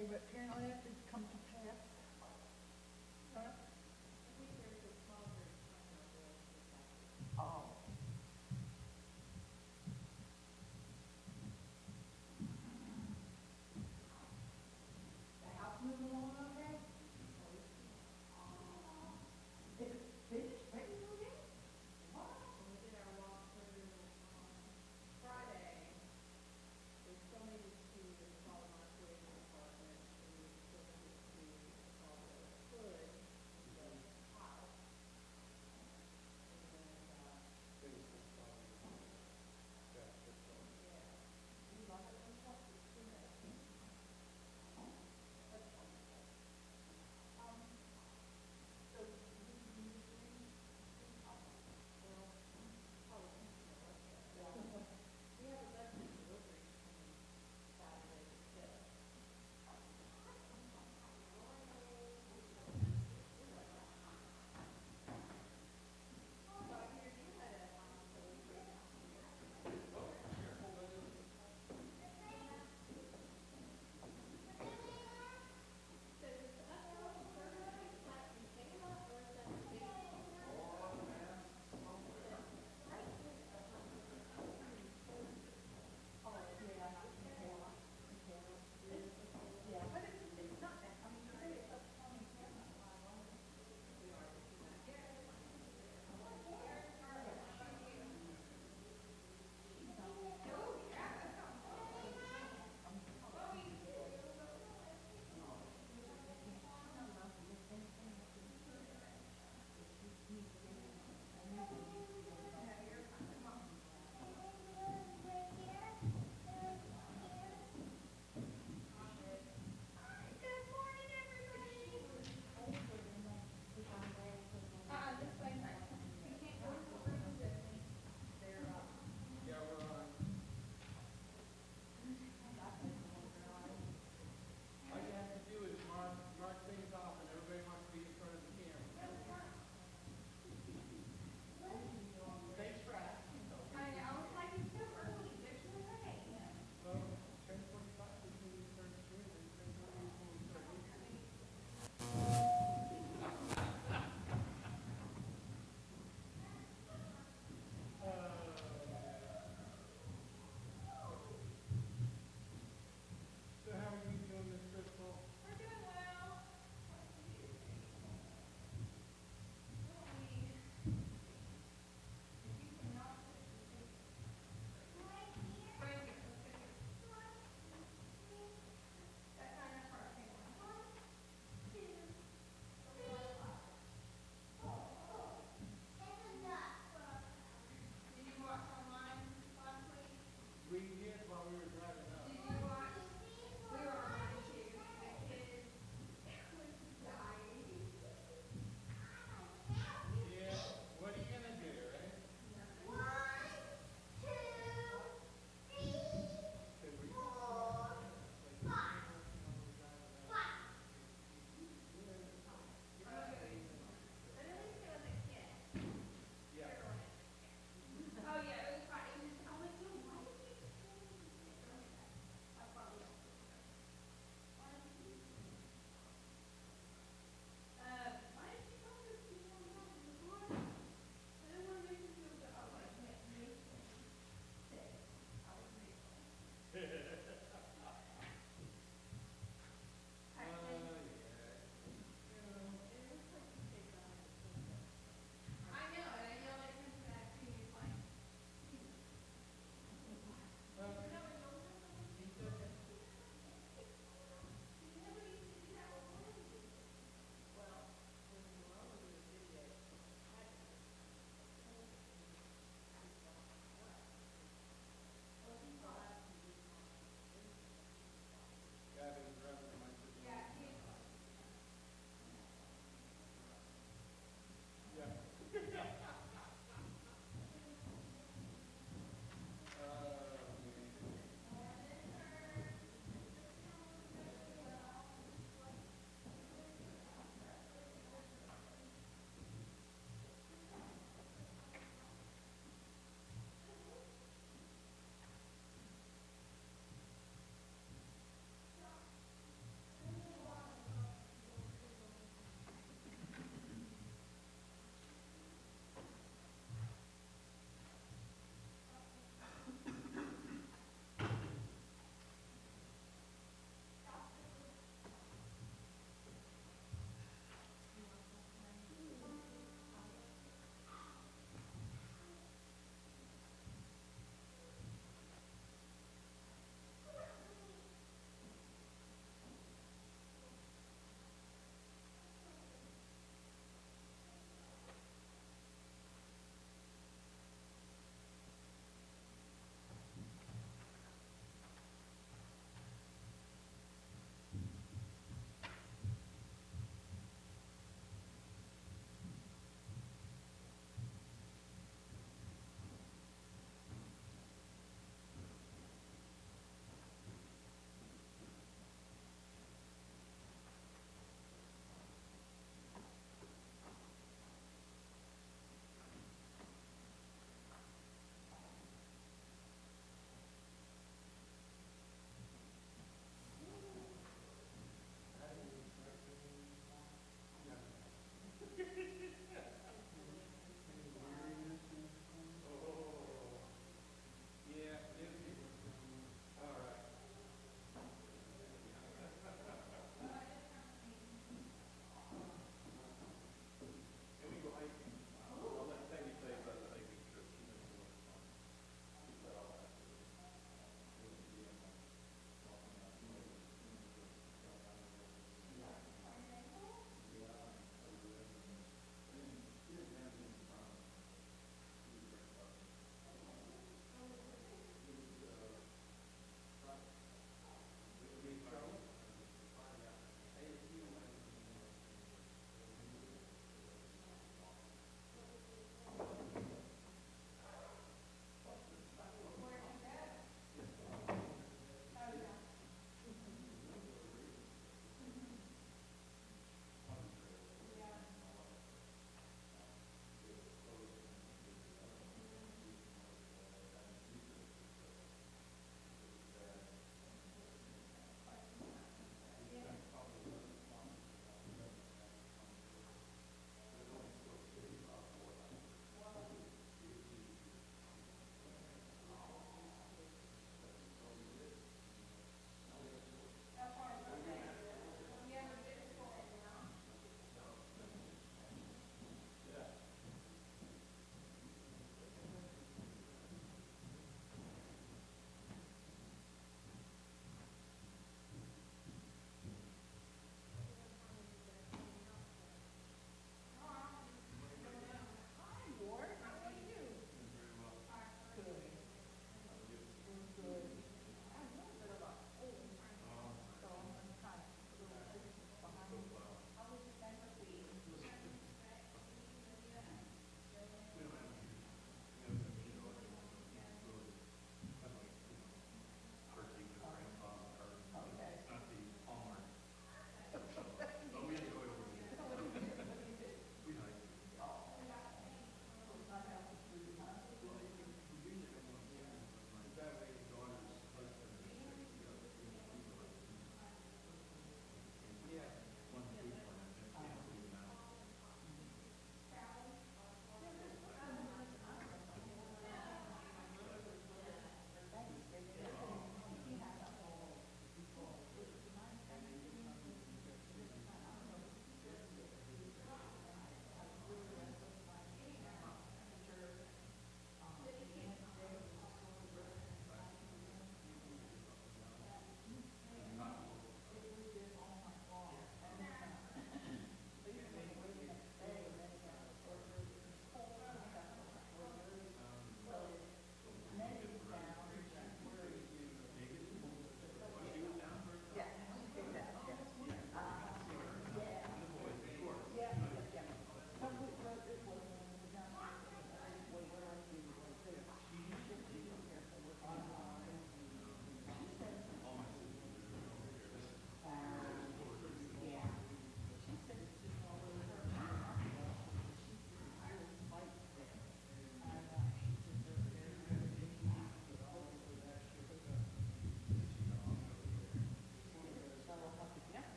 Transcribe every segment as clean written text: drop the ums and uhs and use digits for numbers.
Okay, but apparently that didn't come to pass. Oh. The house moving along okay? Is it finished? Ready to move in? What? When we did our walk through Friday, we still needed to install an archway in the apartment. We still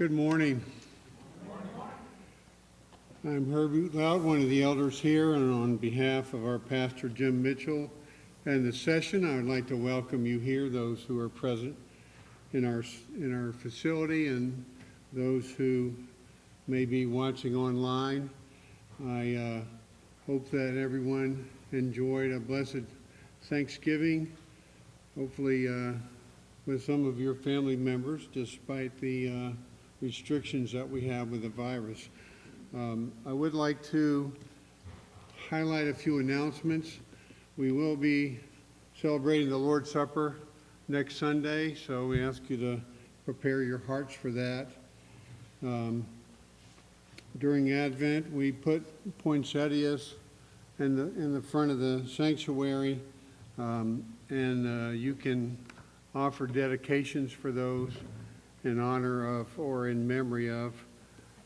Good morning. I'm Herbie Loud, one of the elders here, and on behalf of our pastor Jim Mitchell and the session, I would like to welcome you here, those who are present in our facility and those who may be watching online. I hope that everyone enjoyed a blessed Thanksgiving, hopefully with some of your family members, despite the restrictions that we have with the virus. I would like to highlight a few announcements. We will be celebrating the Lord's Supper next Sunday, so we ask you to prepare your hearts for that. During Advent, we put poinsettias in the front of the sanctuary, and you can offer dedications for those in honor of or in memory of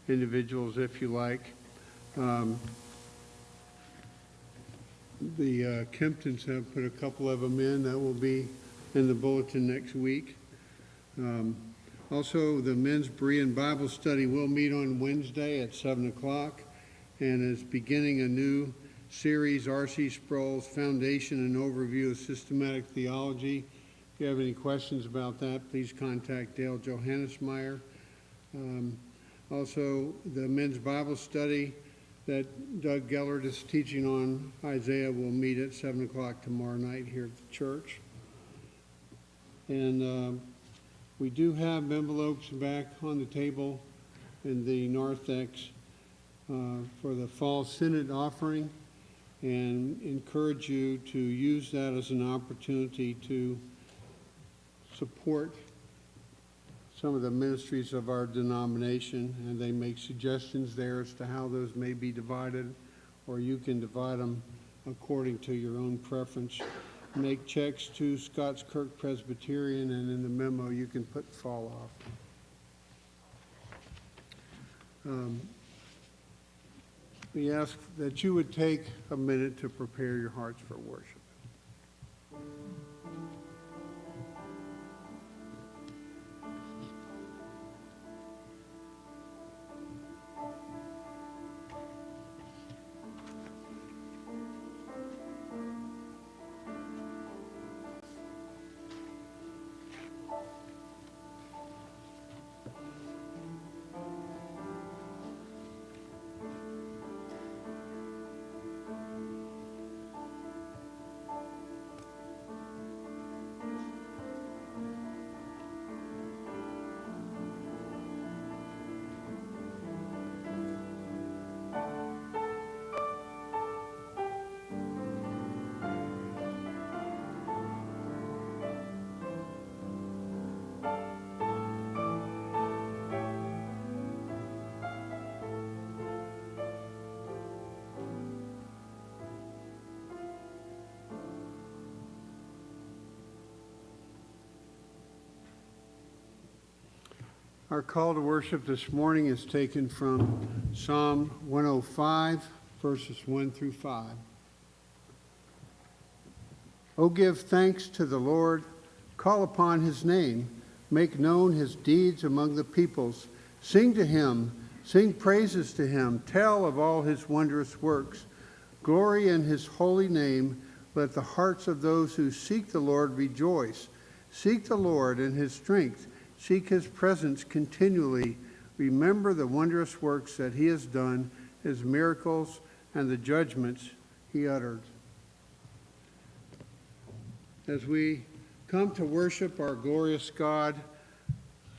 individuals, if you like. The Kemptons have put a couple of them in that will be in the bulletin next week. Also, the Men's Berean Bible Study will meet on Wednesday at 7 o'clock and is beginning a new series, R.C. Sproul's Foundation and Overview of Systematic Theology. If you have any questions about that, please contact Dale Johannesmeyer. Also, the Men's Bible Study that Doug Gellert is teaching on Isaiah will meet at 7 o'clock tomorrow night here at the church. And we do have envelopes back on the table in the narthex for the Fall Synod offering, and encourage you to use that as an opportunity to support some of the ministries of our denomination, and they make suggestions there as to how those may be divided, or you can divide them according to your own preference. Make checks to Scots Kirk Presbyterian, and in the memo you can put fall off. We ask that you would take a minute to prepare your hearts for worship. Our call to worship this morning is taken from Psalm 105, verses 1 through 5. O give thanks to the Lord, call upon his name, make known his deeds among the peoples. Sing to him, sing praises to him, tell of all his wondrous works. Glory in his holy name, let the hearts of those who seek the Lord rejoice. Seek the Lord in his strength. Seek his presence continually. Remember the wondrous works that he has done, his miracles, and the judgments he uttered. As we come to worship our glorious God,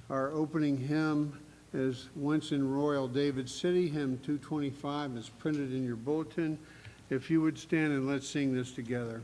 our opening hymn is Once in Royal David City, hymn 225 is printed in your bulletin. If you would stand and let's sing this together.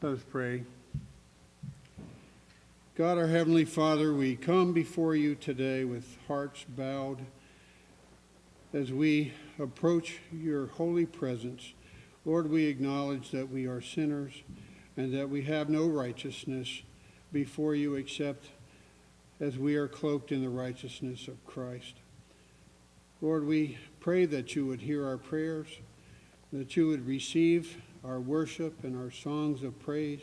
Let us pray. God, our Heavenly Father, we come before you today with hearts bowed as we approach your holy presence. Lord, we acknowledge that we are sinners and that we have no righteousness before you except as we are cloaked in the righteousness of Christ. Lord, we pray that you would hear our prayers, that you would receive our worship and our songs of praise.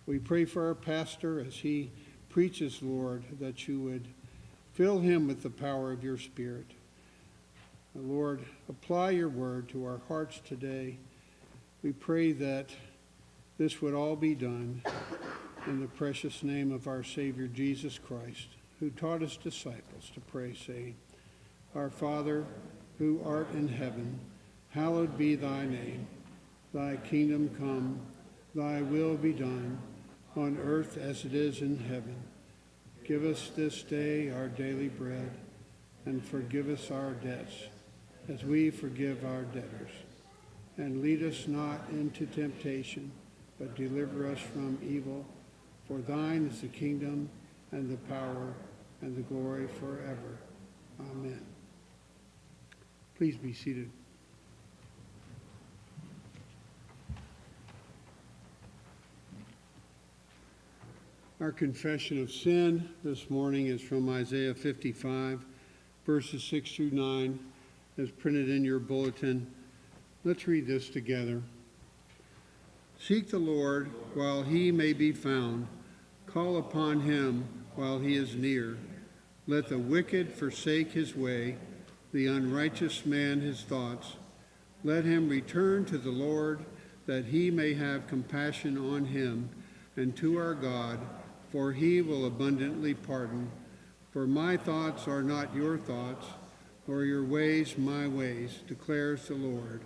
We pray for our pastor as he preaches, Lord, that you would fill him with the power of your Spirit. Lord, apply your word to our hearts today. We pray that this would all be done in the precious name of our Savior Jesus Christ, who taught his disciples to pray, saying, Our Father, who art in heaven, hallowed be thy name. Thy kingdom come, thy will be done, on earth as it is in heaven. Give us this day our daily bread, and forgive us our debts, as we forgive our debtors. And lead us not into temptation, but deliver us from evil. For thine is the kingdom, and the power, and the glory forever. Amen. Please be seated. Our confession of sin this morning is from Isaiah 55, verses 6 through 9, as printed in your bulletin. Let's read this together. Seek the Lord while he may be found. Call upon him while he is near. Let the wicked forsake his way, the unrighteous man his thoughts. Let him return to the Lord, that he may have compassion on him, and to our God, for he will abundantly pardon. For my thoughts are not your thoughts, nor your ways my ways, declares the Lord.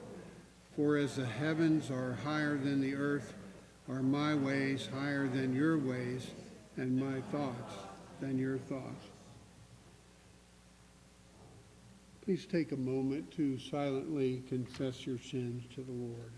For as the heavens are higher than the earth, are my ways higher than your ways, and my thoughts than your thoughts. Please take a moment to silently confess your sins to the Lord.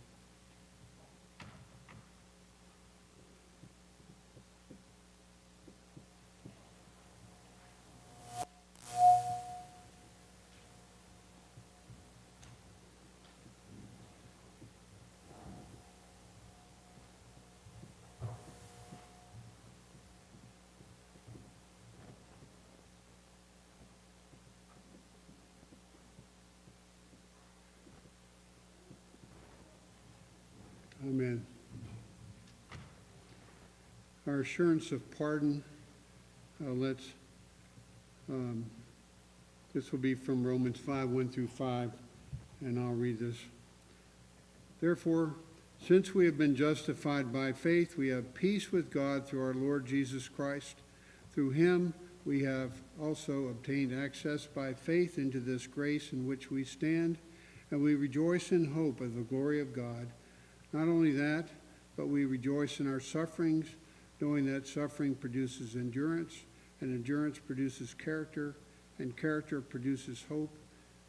Amen. Our assurance of pardon, this will be from Romans 5, 1 through 5, and I'll read this. Therefore, since we have been justified by faith, we have peace with God through our Lord Jesus Christ. Through him we have also obtained access by faith into this grace in which we stand, and we rejoice in hope of the glory of God. Not only that, but we rejoice in our sufferings, knowing that suffering produces endurance, and endurance produces character, and character produces hope,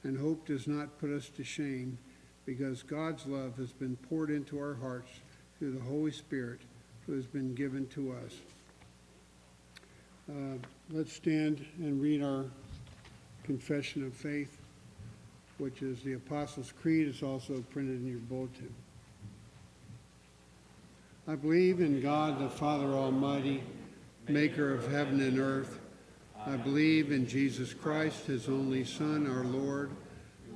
and hope does not put us to shame, because God's love has been poured into our hearts through the Holy Spirit who has been given to us. Let's stand and read our confession of faith, which is the Apostles' Creed. It's also printed in your bulletin. I believe in God the Father Almighty, maker of heaven and earth. I believe in Jesus Christ, his only Son, our Lord,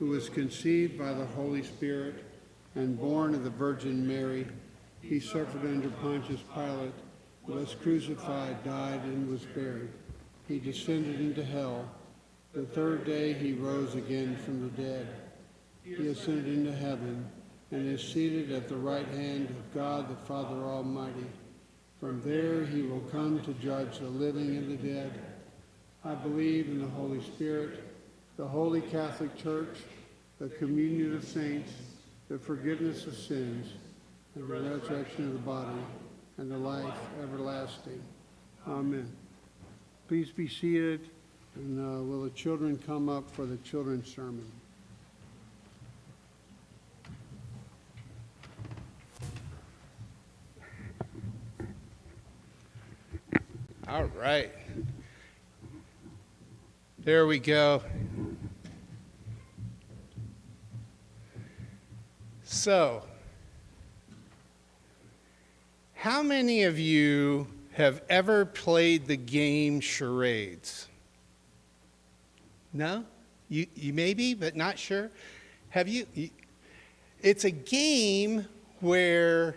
who was conceived by the Holy Spirit and born of the Virgin Mary. He suffered under Pontius Pilate, was crucified, died, and was buried. He descended into hell. The third day he rose again from the dead. He ascended into heaven and is seated at the right hand of God the Father Almighty. From there he will come to judge the living and the dead. I believe in the Holy Spirit, the Holy Catholic Church, the communion of saints, the forgiveness of sins, and the resurrection of the body, and the life everlasting. Amen. Please be seated, and will the children come up for the children's sermon? All right. There we go. So, how many of you have ever played the game charades? No? You maybe, but not sure? Have you? It's a game where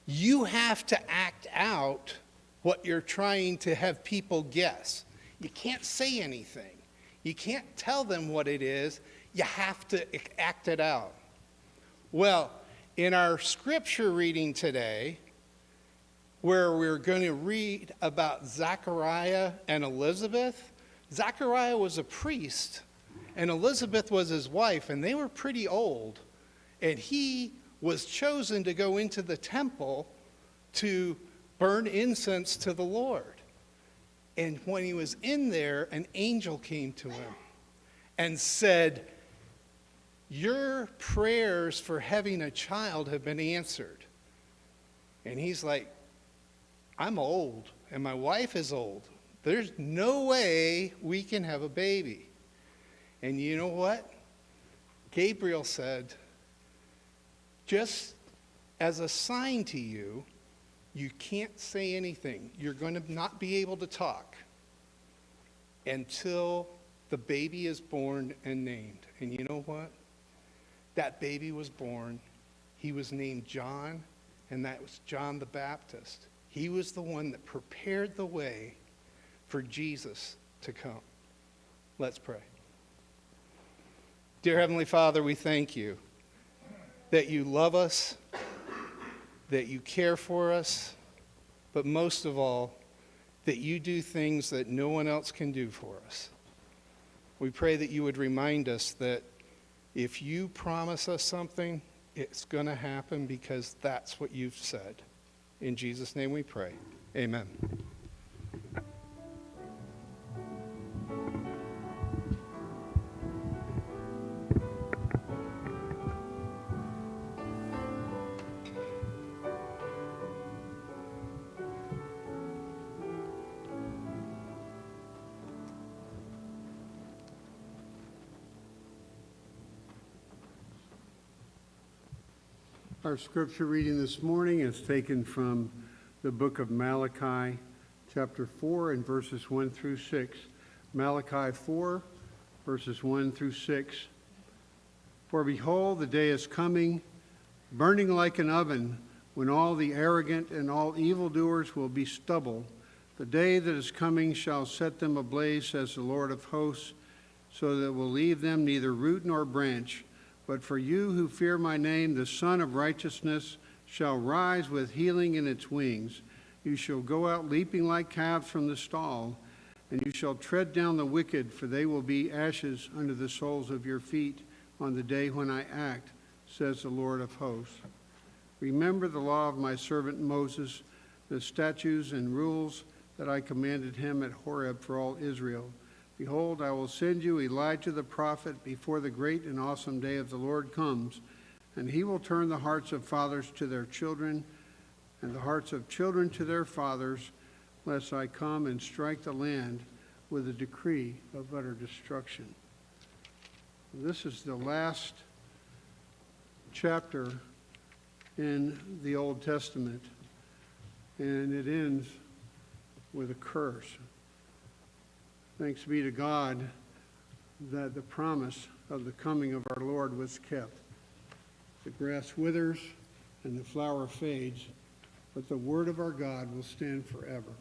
you have to act out what you're trying to have people guess. You can't say anything. You can't tell them what it is. You have to act it out. Well, in our scripture reading today, where we're going to read about Zachariah and Elizabeth, Zachariah was a priest, and Elizabeth was his wife, and they were pretty old. And he was chosen to go into the temple to burn incense to the Lord. And when he was in there, an angel came to him and said, "Your prayers for having a child have been answered." And he's like, "I'm old, and my wife is old. There's no way we can have a baby." And you know what? Gabriel said, "Just as a sign to you, you can't say anything. You're going to not be able to talk until the baby is born and named." And you know what? That baby was born. He was named John, and that was John the Baptist. He was the one that prepared the way for Jesus to come. Let's pray. Dear Heavenly Father, we thank you that you love us, that you care for us, but most of all, that you do things that no one else can do for us. We pray that you would remind us that if you promise us something, it's going to happen because that's what you've said. In Jesus' name we pray. Amen. Our scripture reading this morning is taken from the book of Malachi, chapter 4, and verses 1 through 6. Malachi 4, verses 1 through 6. "For behold, the day is coming, burning like an oven, when all the arrogant and all evildoers will be stubble. The day that is coming shall set them ablaze, says the Lord of hosts, so that it will leave them neither root nor branch. But for you who fear my name, the Son of Righteousness shall rise with healing in its wings. You shall go out leaping like calves from the stall, and you shall tread down the wicked, for they will be ashes under the soles of your feet on the day when I act, says the Lord of hosts. Remember the law of my servant Moses, the statutes and rules that I commanded him at Horeb for all Israel. Behold, I will send you Elijah the prophet before the great and awesome day of the Lord comes, and he will turn the hearts of fathers to their children, and the hearts of children to their fathers, lest I come and strike the land with a decree of utter destruction." This is the last chapter in the Old Testament, and it ends with a curse. Thanks be to God that the promise of the coming of our Lord was kept. The grass withers and the flower fades, but the word of our God will stand forever.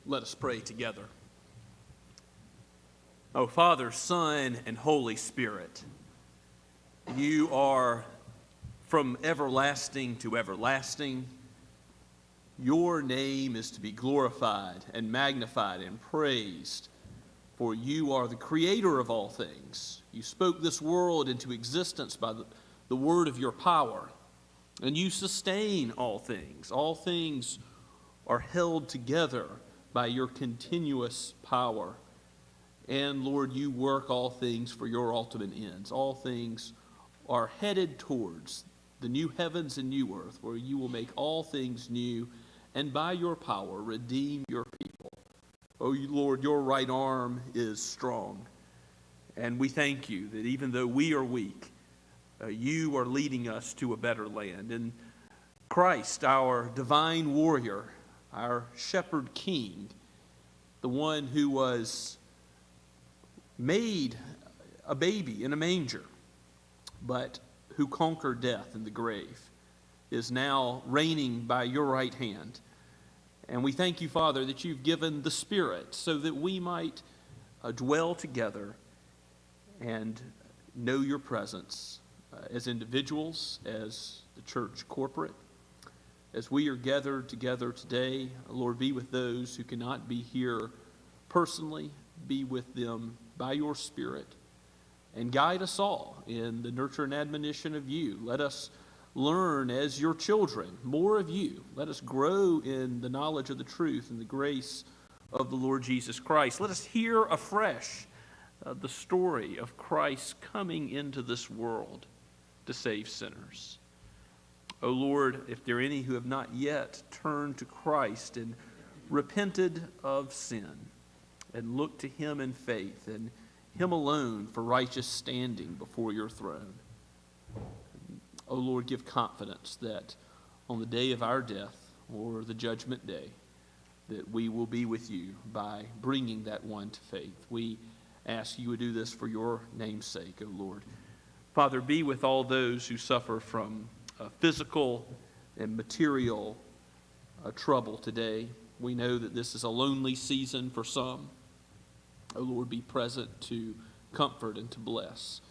Let us pray together. O Father, Son, and Holy Spirit, you are from everlasting to everlasting. Your name is to be glorified and magnified and praised, for you are the creator of all things. You spoke this world into existence by the word of your power, and you sustain all things. All things are held together by your continuous power. And Lord, you work all things for your ultimate ends. All things are headed towards the new heavens and new earth, where you will make all things new, and by your power redeem your people. Oh Lord, your right arm is strong. And we thank you that even though we are weak, you are leading us to a better land. And Christ, our divine warrior, our shepherd king, the one who was made a baby in a manger, but who conquered death and the grave, is now reigning by your right hand. And we thank you, Father, that you've given the Spirit so that we might dwell together and know your presence as individuals, as the church corporate. As we are gathered together today, Lord, be with those who cannot be here personally. Be with them by your Spirit, and guide us all in the nurture and admonition of you. Let us learn as your children more of you. Let us grow in the knowledge of the truth and the grace of the Lord Jesus Christ. Let us hear afresh the story of Christ coming into this world to save sinners. O Lord, if there are any who have not yet turned to Christ and repented of sin and looked to him in faith and him alone for righteous standing before your throne, O Lord, give confidence that on the day of our death or the judgment day, that we will be with you by bringing that one to faith. We ask you would do this for your name's sake, O Lord. Father, be with all those who suffer from physical and material trouble today. We know that this is a lonely season for some. O Lord, be present to comfort and to bless.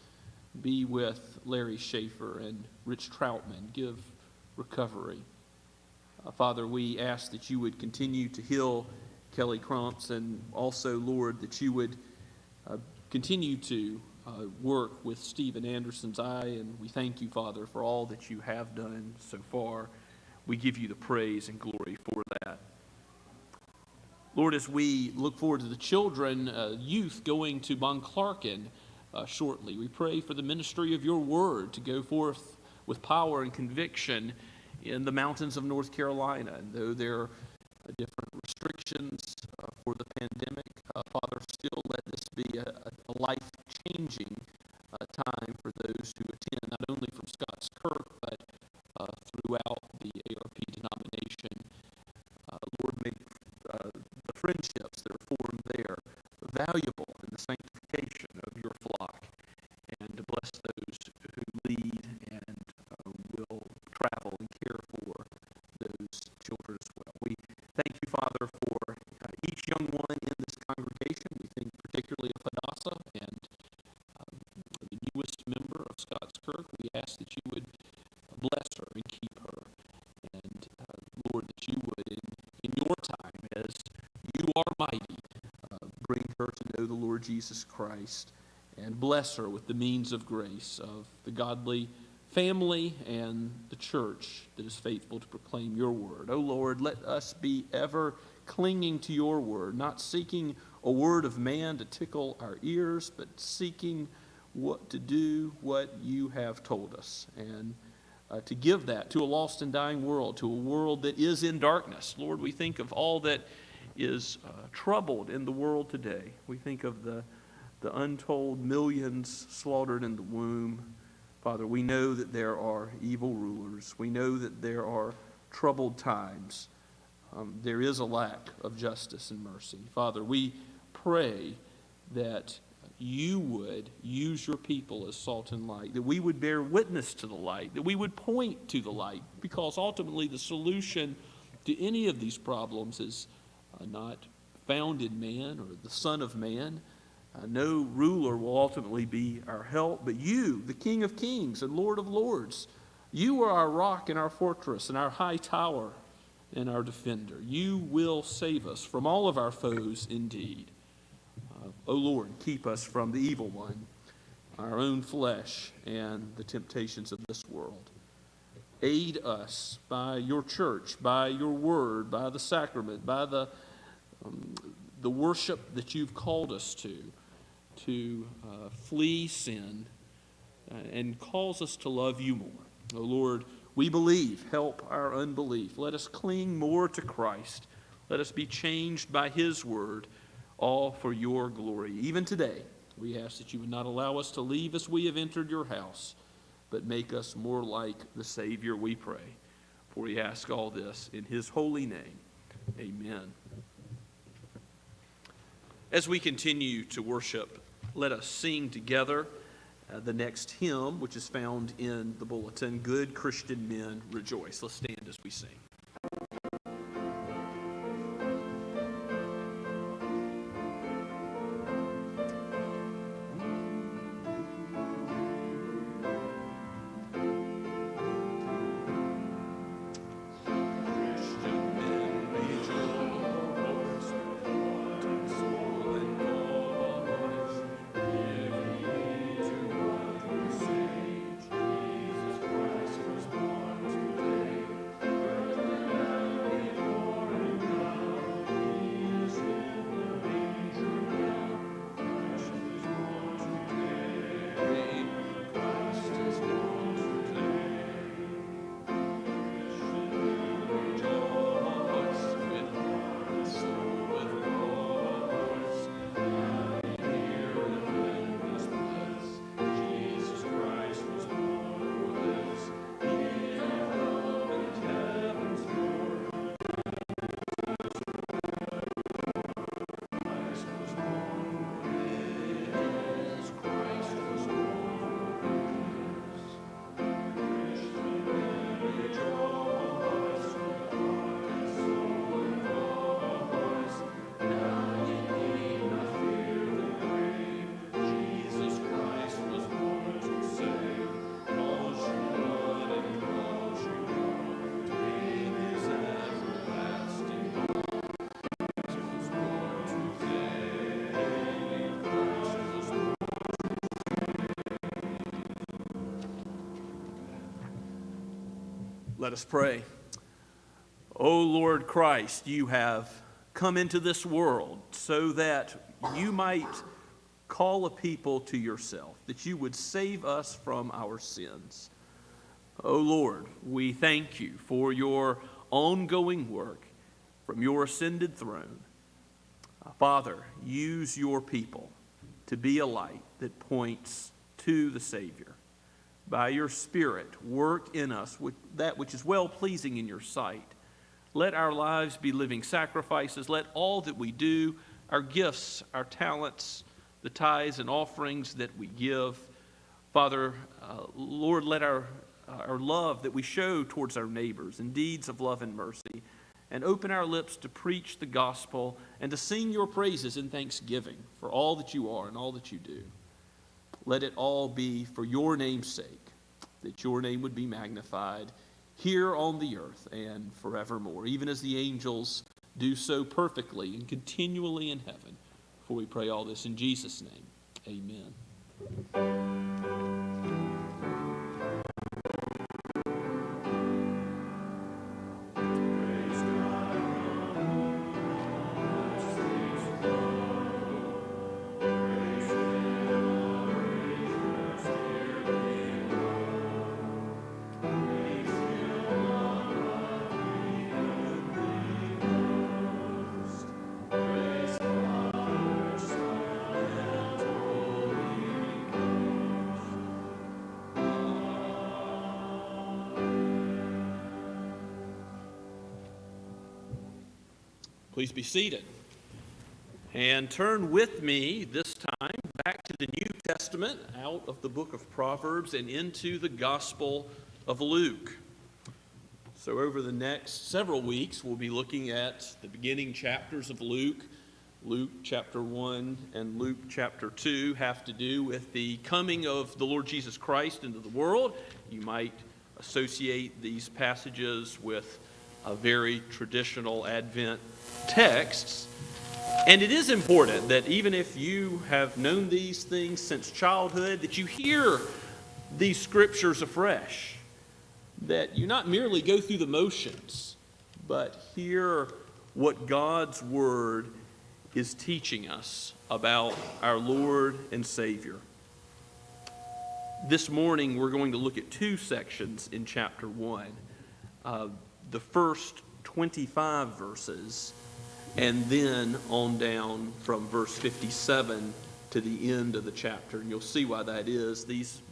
Be with Larry Schaefer and Rich Troutman. Give recovery. Father, we ask that you would continue to heal Kelly Crumps, and also, Lord, that you would continue to work with Stephen Anderson's eye. And we thank you, Father, for all that you have done so far. We give you the praise and glory for that. Lord, as we look forward to the children, youth going to Monclarkin shortly, we pray for the ministry of your word to go forth with power and conviction in the mountains of North Carolina. And though there are different restrictions for the pandemic, Father, still let this be a life-changing time for those who attend, not only from Scots Kirk, but throughout the ARP denomination. Lord, make the friendships that are formed there valuable in the sanctification of your flock, and to bless those who lead and will travel and care for those children as well. We thank you, Father, for each young one in this congregation. We think particularly of Hadassah and the newest member of Scots Kirk. We ask that you would bless her and keep her. And Lord, that you would, in your time, as you are mighty, bring her to know the Lord Jesus Christ, and bless her with the means of grace of the godly family and the church that is faithful to proclaim your word. O Lord, let us be ever clinging to your word, not seeking a word of man to tickle our ears, but seeking what to do what you have told us, and to give that to a lost and dying world, to a world that is in darkness. Lord, we think of all that is troubled in the world today. We think of the untold millions slaughtered in the womb. Father, we know that there are evil rulers. We know that there are troubled times. There is a lack of justice and mercy. Father, we pray that you would use your people as salt and light, that we would bear witness to the light, that we would point to the light, because ultimately the solution to any of these problems is not found in man or the Son of Man. No ruler will ultimately be our help, but you, the King of Kings and Lord of Lords, you are our rock and our fortress and our high tower and our defender. You will save us from all of our foes indeed. O Lord, keep us from the evil one, our own flesh, and the temptations of this world. Aid us by your church, by your word, by the sacrament, by the worship that you've called us to. to flee sin and calls us to love you more. Oh Lord, we believe. Help our unbelief. Let us cling more to Christ. Let us be changed by his word, all for your glory. Even today, we ask that you would not allow us to leave as we have entered your house, but make us more like the Savior, we pray. For we ask all this in his holy name. Amen. As we continue to worship, let us sing together the next hymn, which is found in the bulletin, Good Christian Men Rejoice. Let's stand as we sing. Let us pray. O Lord Christ, you have come into this world so that you might call a people to yourself, that you would save us from our sins. O Lord, we thank you for your ongoing work from your ascended throne. Father, use your people to be a light that points to the Savior. By your Spirit, work in us with that which is well-pleasing in your sight. Let our lives be living sacrifices. Let all that we do, our gifts, our talents, the tithes and offerings that we give, Father, Lord, let our love that we show towards our neighbors in deeds of love and mercy, and open our lips to preach the gospel and to sing your praises in thanksgiving for all that you are and all that you do. Let it all be for your name's sake, that your name would be magnified here on the earth and forevermore, even as the angels do so perfectly and continually in heaven. For we pray all this in Jesus' name. Amen. Please be seated. And turn with me this time back to the New Testament, out of the book of Proverbs and into the Gospel of Luke. So over the next several weeks, we'll be looking at the beginning chapters of Luke. Luke chapter 1 and Luke chapter 2 have to do with the coming of the Lord Jesus Christ into the world. You might associate these passages with a very traditional Advent texts. And it is important that even if you have known these things since childhood, that you hear these scriptures afresh, that you not merely go through the motions, but hear what God's word is teaching us about our Lord and Savior. This morning, we're going to look at two sections in chapter 1. The first 25 verses, and then on down from verse 57 to the end of the chapter. And you'll see why that is. These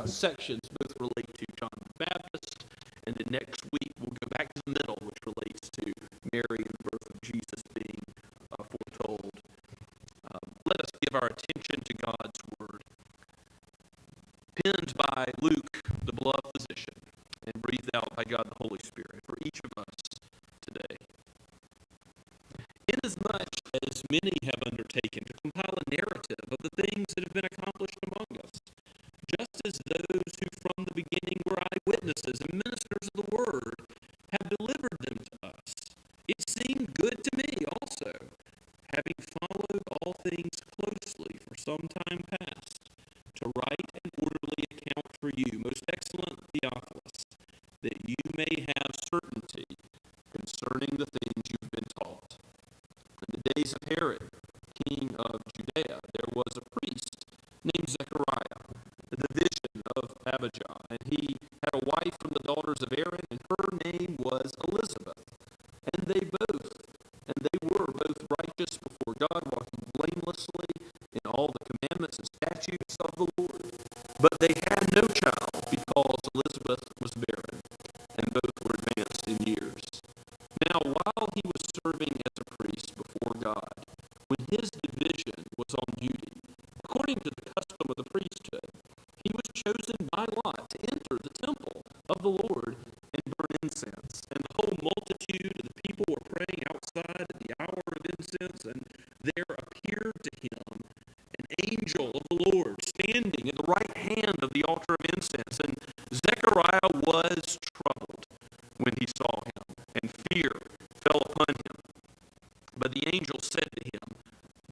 sections both relate to John the Baptist, and then next week we'll go back to the middle, which relates to Mary and the birth of Jesus being foretold. Let us give our attention to God's Word. Penned by Luke, the beloved physician, and breathed out by God the Holy Spirit for each of us today. Inasmuch as many have undertaken to compile a narrative of the things that have been accomplished among us, just as those who from the beginning were eyewitnesses and ministers of the word have delivered them to us, it seemed good to me also, having followed all things closely for some time past, to write an orderly account for you, most excellent Theophilus, that you may have certainty concerning the things you've been taught. In the days of Herod, king of Judea, there was a priest named Zechariah, the division of Abijah, and he had a wife from the daughters of Aaron, and her name was Elizabeth. And they were both righteous before God, walking blamelessly in all the commandments and statutes of the Lord. But they had no child, because Elizabeth was barren, and both were advanced in years. Now, while he was serving as a priest before God, when his division was on duty, according to the custom of the priesthood, he was chosen by lot to enter the temple of the Lord and burn incense. And the whole multitude of the people were praying outside at the hour of incense, and there appeared to him an angel of the Lord standing at the right hand of the altar of incense. And Zechariah was troubled when he saw him, and fear fell upon him. But the angel said to him,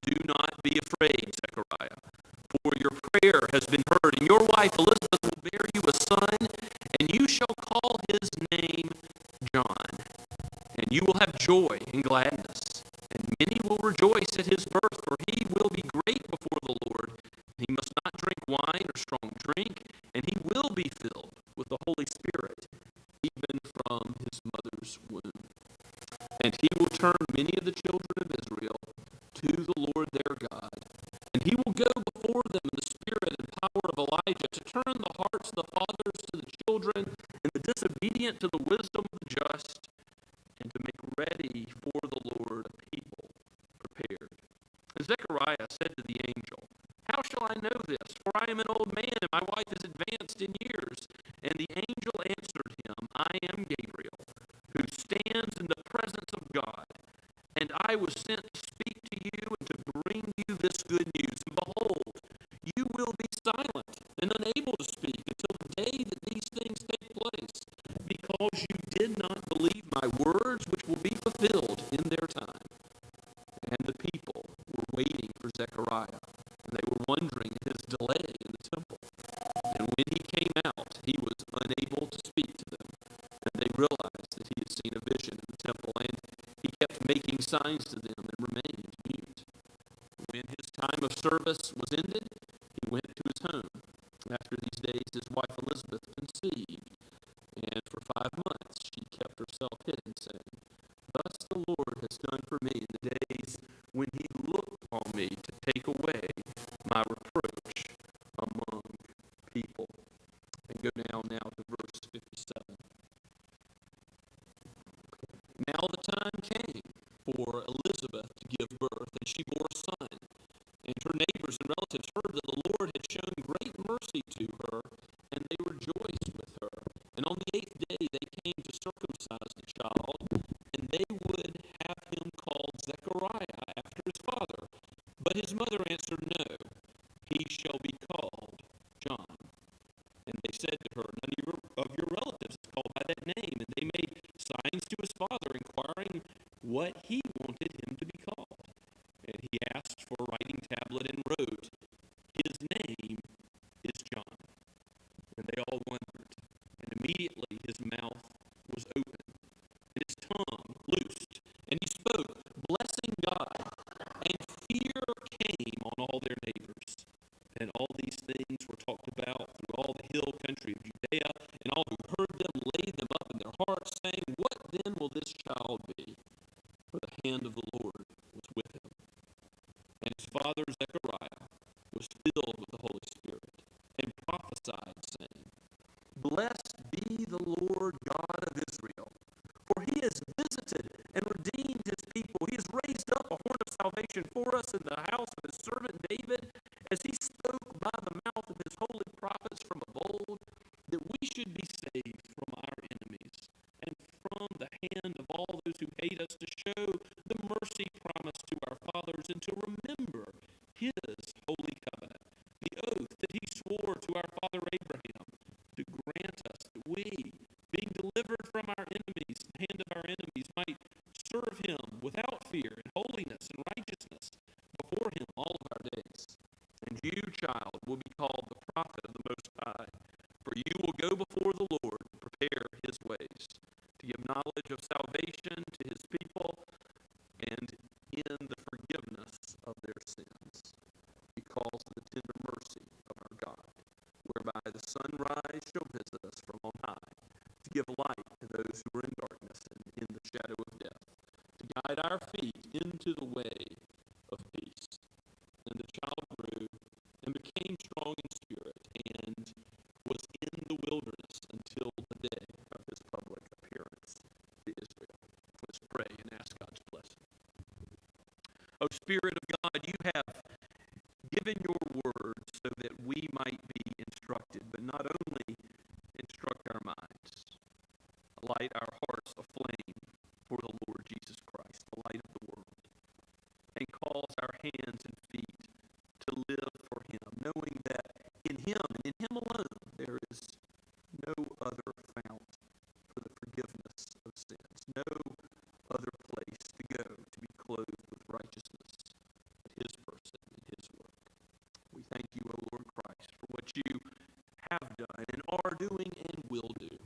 "Do not be afraid, Zechariah, for your prayer has been heard, and your wife Elizabeth will bear you a son, and you shall call his name John. And you will have joy and gladness, and many will rejoice at his birth, for he will be great before the Lord. He must not drink wine or strong drink, and he will be filled with the Holy Spirit, even from his mother's womb. And he will turn many of the children of Israel to the Lord their God, and he will go before them in the spirit and power of Elijah, to turn the hearts of the fathers to the children, and the disobedient to the wisdom of the just, and to make ready for the Lord a people prepared." And Zechariah said to the angel, "How shall I know this? For I am an old man, and my wife is advanced in years." And the angel answered him, "I am Gabriel, who stands in the presence of God, and I was sent to speak to you and to bring you this good news. And behold, you will be silent and unable to speak until the day that these things take place, because you did not believe my words, which will be fulfilled in their time." And the people were waiting for Zechariah, and they were wondering at his delay in the temple. And when he came out, he was unable to speak to them. And they realized that he had seen a vision in the temple, and he kept making signs to them and remained mute. When his time of service was ended, he went to his home. After these days, his wife Elizabeth conceived, and for 5 months she kept herself hidden, saying, "Thus the Lord has done for me in the days when he looked on me to take away my reproach among people." And go now to verse 57. Now the time came for Elizabeth to give birth, and she bore a son. And her neighbors and relatives heard that the Lord had shown great mercy to her, and they rejoiced with her. And on the 8th day they came to circumcise the child, and they would have him called Zechariah after his father. But his mother answered, "No, he shall be called John." And they said to her, "None of your relatives is called by that name." And they made signs to his father, inquiring what he wanted him to be called. And he asked for a writing tablet and wrote, "His name is John." And they all wondered. And immediately his mouth was opened, and his tongue loosed. And he spoke, blessing God. And hand of the Lord was with him. And his father Zechariah was filled with the Holy Spirit and prophesied, saying, Blessed be the Lord God of Israel, for he has visited and redeemed his people. He has raised up a horn of salvation for us in the house of his servant David, as he spoke by the mouth of his holy prophets from of old, that we should be saved from our enemies and from the hand of all those who hate us, to show the mercy promised to our fathers, and to remember his holy covenant, the oath that he swore to our father Abraham, to grant us that we, being delivered from our enemies, the hand of our enemies, might serve him without fear in holiness and righteousness before him all of our days. And you, child, will be called the prophet of the Most High, for you will go before the Lord and prepare his ways, to give knowledge of salvation to his people and in the forgiveness of their sins, because of the tender mercy of our God, whereby the sunrise shall visit us from on high, to give light to those who are in darkness and in the shadow of death, to guide our feet into the way of peace. And the child grew and became strong in spirit, and was in the wilderness until the day of his public appearance to Israel. Let's pray and ask God's blessing. O Spirit of God, you have given your word so that we might be instructed, but not only instruct our minds, light our hearts aflame for the Lord Jesus Christ, the light of the world, and cause our hands and feet to live for him, knowing that in him and in him alone there is no other fount for the forgiveness of sins, no other place to go to be clothed with righteousness but his person and his work. We thank you, O Lord Christ, for what you have done and are doing and will do,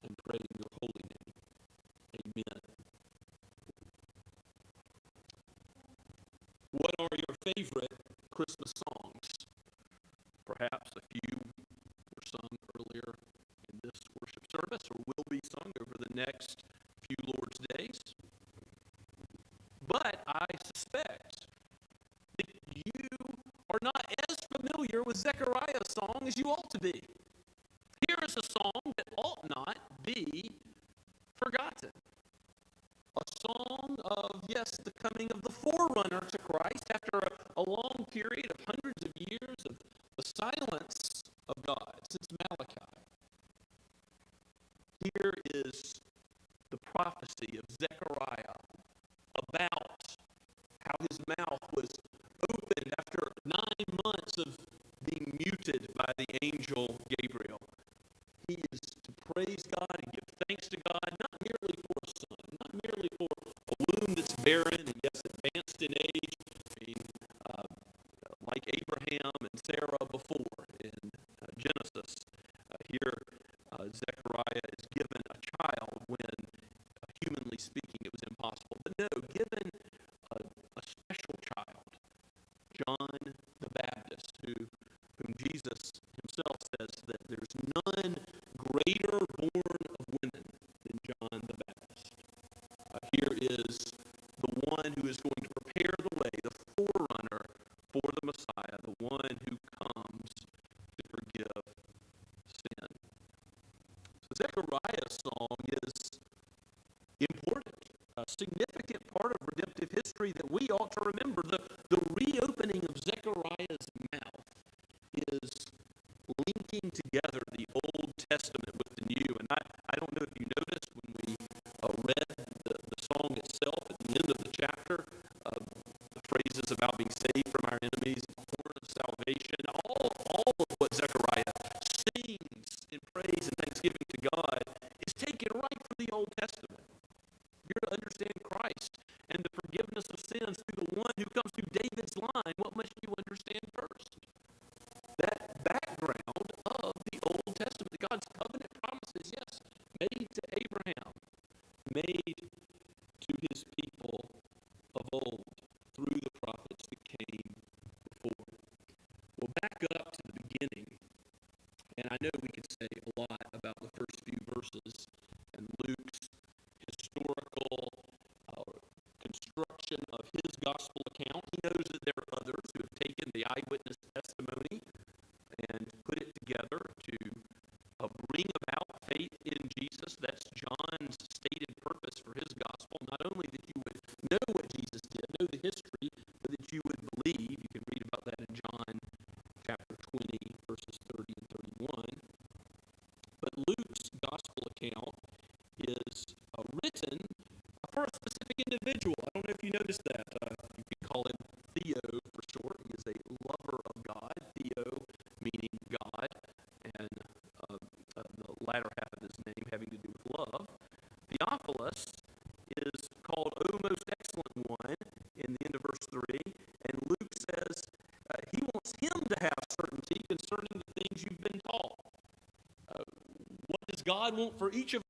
and pray in your holy name. Amen. What are your favorite Christmas songs? Perhaps a few were sung earlier in this worship service, or will be sung over the next few Lord's days. But I suspect that you are not as familiar with Zechariah's song as you ought to be. Here is a song that ought not be forgotten. A song of, yes, the coming of the forerunner to Christ after a long period of hundreds of years of the silence of God since Malachi. Here is the prophecy of Zechariah about how his mouth was opened after 9 months of being muted by the angel Gabriel. He is to praise God and give thanks to God, not merely for a son, not merely for a womb that's barren and, yes, advanced in age, like Abraham and Sarah before in Genesis. Here, Zechariah is given a child when, humanly speaking, it was impossible. But no, given a special child, John the Baptist, whom Jesus himself says that there's none greater born of women than John the Baptist. Here is the one who is going to prepare the way, the forerunner for the Messiah, the one who comes to forgive sin. So Zechariah's song is important, a significant part of redemptive history that we ought to remember. The reopening of Zechariah's mouth is linking together the Old Testament with the New. And I don't know if you noticed when we read the song itself at the end of the chapter, the phrases about being saved from our enemies, the horn of salvation, all of what Zechariah sings in praise and thanksgiving to God is taken right from the Old Testament. You're to understand Christ and the forgiveness of sins through the one who comes through David's line. What must you understand first? That background of the Old Testament, God's covenant promises, yes, made to Abraham, made to his people of old through the prophets that came before. We'll back up to the beginning, and I know we could say a lot about the first few verses and Luke's historical gospel account. He knows that there are others who have taken the eyewitness testimony and put it together to bring about faith in Jesus. That's John's stated purpose for his gospel. Not only that you would know what Jesus did, know the history, but that you would believe. You can read about that in John chapter 20, verses 30 and 31. But Luke's gospel account is written for a specific individual. I don't know if you noticed that. You could call him Theo for short. He is a lover of God. Theo meaning God, and the latter half of his name having to do with love. Theophilus is called O most excellent one in the end of verse 3, and Luke says he wants him to have certainty concerning the things you've been taught. What does God want for each of us?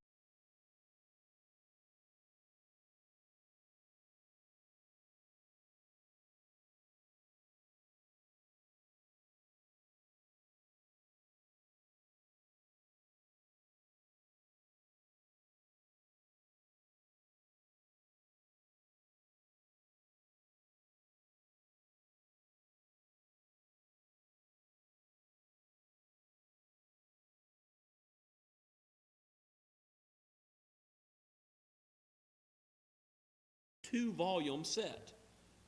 Two-volume set.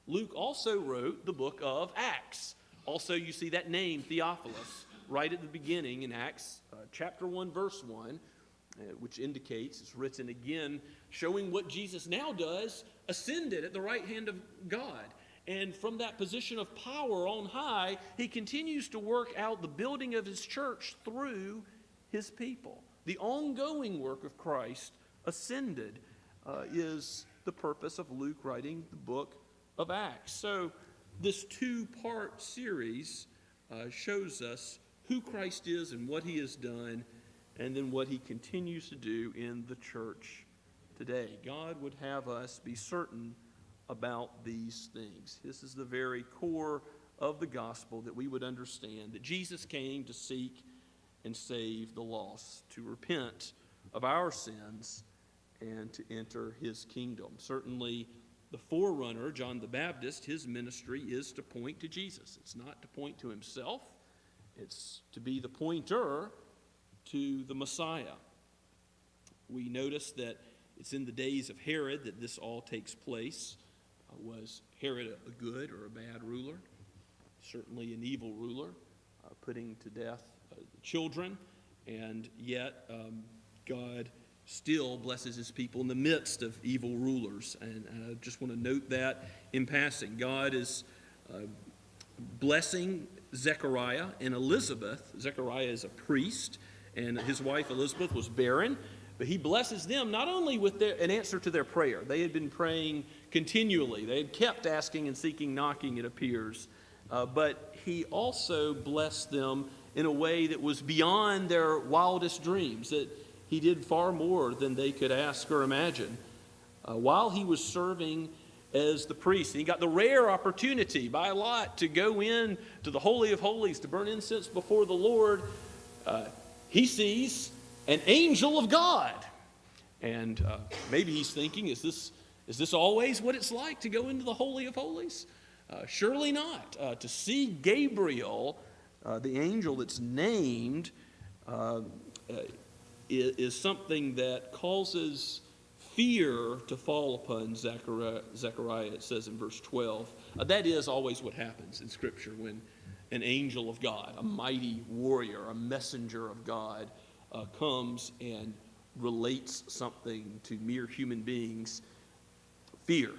Luke also wrote the book of Acts. Also, you see that name, Theophilus, right at the beginning in Acts chapter 1, verse 1, which indicates, it's written again, showing what Jesus now does, ascended at the right hand of God. And from that position of power on high, he continues to work out the building of his church through his people. The ongoing work of Christ ascended is the purpose of Luke writing the book of Acts. So this two-part series shows us who Christ is and what he has done, and then what he continues to do in the church today. God would have us be certain about these things. This is the very core of the gospel, that we would understand that Jesus came to seek and save the lost, to repent of our sins, and to enter his kingdom. Certainly, the forerunner, John the Baptist, his ministry is to point to Jesus. It's not to point to himself. It's to be the pointer to the Messiah. We notice that it's in the days of Herod that this all takes place. Was Herod a good or a bad ruler? Certainly an evil ruler, putting to death children, and yet God still blesses his people in the midst of evil rulers. And I just want to note that in passing. God is blessing Zechariah and Elizabeth. Zechariah is a priest, and his wife Elizabeth was barren. But he blesses them not only with an answer to their prayer. They had been praying continually. They had kept asking and seeking, knocking, it appears. But he also blessed them in a way that was beyond their wildest dreams, that he did far more than they could ask or imagine. While he was serving as the priest, and he got the rare opportunity by lot to go in to the Holy of Holies to burn incense before the Lord, he sees an angel of God. And maybe he's thinking, is this always what it's like to go into the Holy of Holies? Surely not. To see Gabriel, the angel that's named, is something that causes fear to fall upon Zechariah, it says in verse 12. That is always what happens in Scripture when an angel of God, a mighty warrior, a messenger of God, comes and relates something to mere human beings. Fear.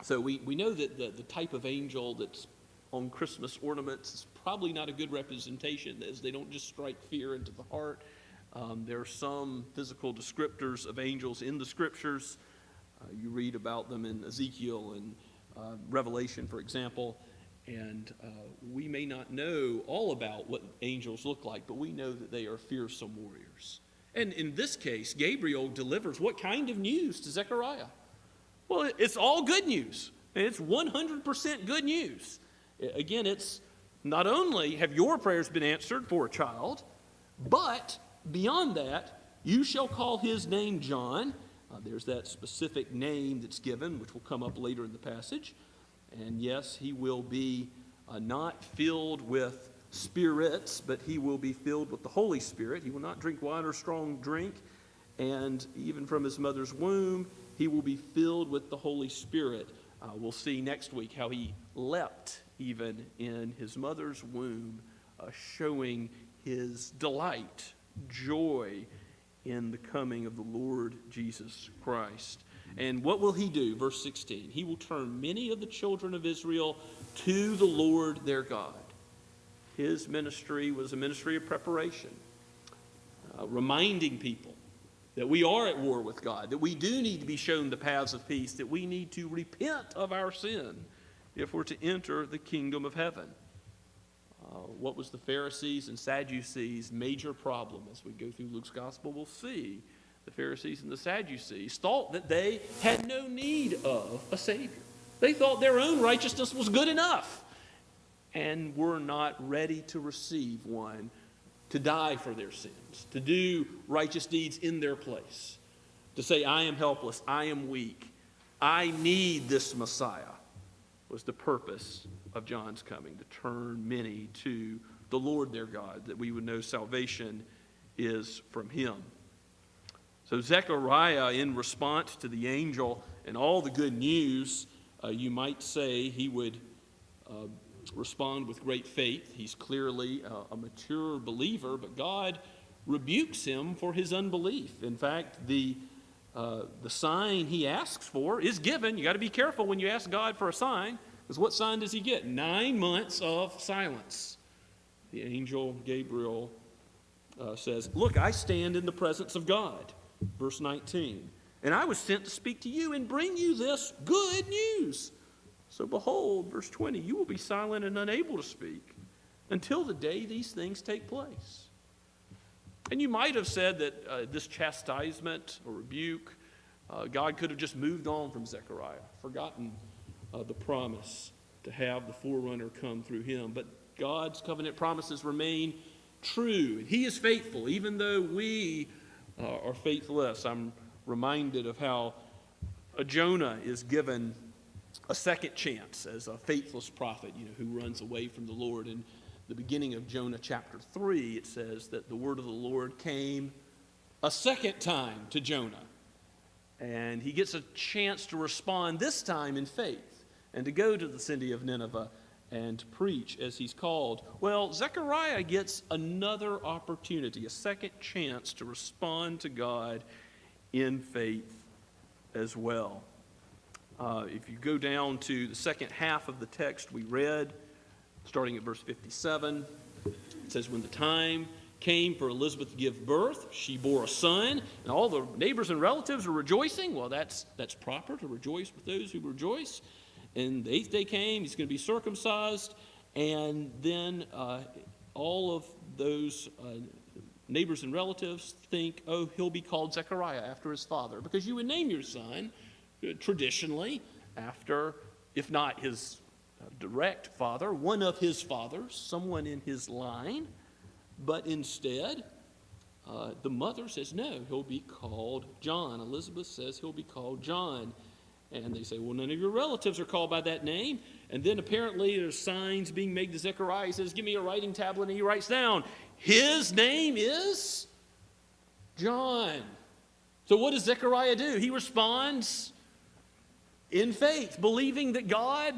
So we know that the type of angel that's on Christmas ornaments is probably not a good representation, as they don't just strike fear into the heart. There are some physical descriptors of angels in the Scriptures. You read about them in Ezekiel and Revelation, for example. And we may not know all about what angels look like, but we know that they are fearsome warriors. And in this case, Gabriel delivers what kind of news to Zechariah? Well, it's all good news. And it's 100% good news. Again, it's not only have your prayers been answered for a child, but beyond that, you shall call his name John. There's that specific name that's given, which will come up later in the passage. And yes, he will be not filled with spirits, but he will be filled with the Holy Spirit. He will not drink wine or strong drink. And even from his mother's womb, he will be filled with the Holy Spirit. We'll see next week how he leapt even in his mother's womb, showing his delight, joy in the coming of the Lord Jesus Christ. And what will he do? Verse 16, he will turn many of the children of Israel to the Lord their God. His ministry was a ministry of preparation, reminding people that we are at war with God, that we do need to be shown the paths of peace, that we need to repent of our sin if we're to enter the kingdom of heaven. What was the Pharisees and Sadducees' major problem? As we go through Luke's gospel, we'll see the Pharisees and the Sadducees thought that they had no need of a Savior. They thought their own righteousness was good enough and were not ready to receive one to die for their sins, to do righteous deeds in their place, to say, I am helpless, I am weak, I need this Messiah, was the purpose of John's coming, to turn many to the Lord their God, that we would know salvation is from him. So Zechariah, in response to the angel and all the good news, you might say he would respond with great faith. He's clearly a mature believer, but God rebukes him for his unbelief. In fact, the sign he asks for is given. You got to be careful when you ask God for a sign, because what sign does he get? 9 months of silence. The angel Gabriel says, look, I stand in the presence of God. Verse 19, and I was sent to speak to you and bring you this good news. So behold, verse 20, you will be silent and unable to speak until the day these things take place. And you might have said that this chastisement or rebuke, God could have just moved on from Zechariah, forgotten the promise to have the forerunner come through him. But God's covenant promises remain true. And he is faithful, even though we are faithless. I'm reminded of how Jonah is given a second chance as a faithless prophet, who runs away from the Lord. In the beginning of Jonah chapter 3, it says that the word of the Lord came a second time to Jonah. And he gets a chance to respond this time in faith and to go to the city of Nineveh and to preach as he's called. Well, Zechariah gets another opportunity, a second chance to respond to God in faith as well. If you go down to the second half of the text we read, starting at verse 57, it says, when the time came for Elizabeth to give birth, she bore a son, and all the neighbors and relatives were rejoicing. Well, that's proper to rejoice with those who rejoice. And the 8th day came, he's going to be circumcised, and then all of those neighbors and relatives think, oh, he'll be called Zechariah after his father, because you would name your son traditionally after, if not his direct father, one of his fathers, someone in his line. But instead, the mother says, no, he'll be called John. Elizabeth says he'll be called John. And they say, well, none of your relatives are called by that name. And then apparently there's signs being made to Zechariah. He says, give me a writing tablet, and he writes down, his name is John. So what does Zechariah do? He responds in faith, believing that God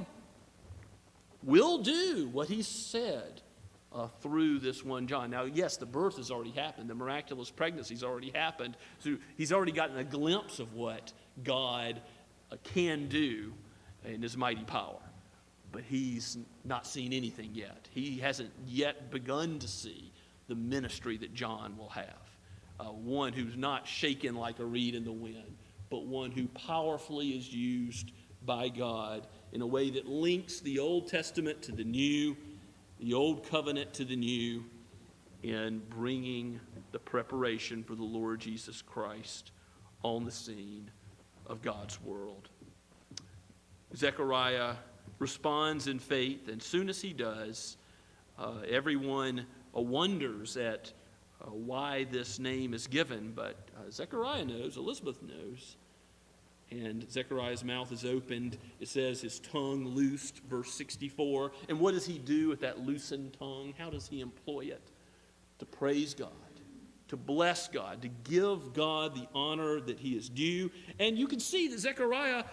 will do what he said through this one John. Now, yes, the birth has already happened. The miraculous pregnancy has already happened. So he's already gotten a glimpse of what God can do in his mighty power. But he's not seen anything yet. He hasn't yet begun to see the ministry that John will have. One who's not shaken like a reed in the wind, but one who powerfully is used by God in a way that links the Old Testament to the New, the Old Covenant to the New, in bringing the preparation for the Lord Jesus Christ on the scene of God's world. Zechariah responds in faith, and soon as he does, everyone wonders at why this name is given, but Zechariah knows, Elizabeth knows. And Zechariah's mouth is opened. It says his tongue loosed, verse 64. And what does he do with that loosened tongue? How does he employ it? To praise God, to bless God, to give God the honor that he is due. And you can see that Zechariah,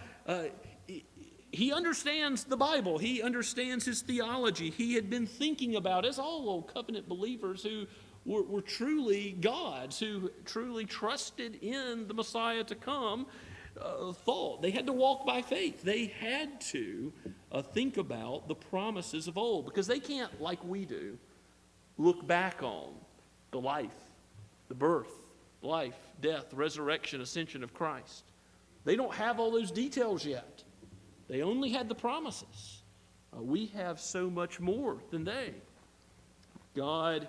he understands the Bible. He understands his theology. He had been thinking about, as all Old Covenant believers who were truly God's, who truly trusted in the Messiah to come, thought. They had to walk by faith. They had to think about the promises of old, because they can't, like we do, look back on the life, the birth, life, death, resurrection, ascension of Christ. They don't have all those details yet. They only had the promises. We have so much more than they. God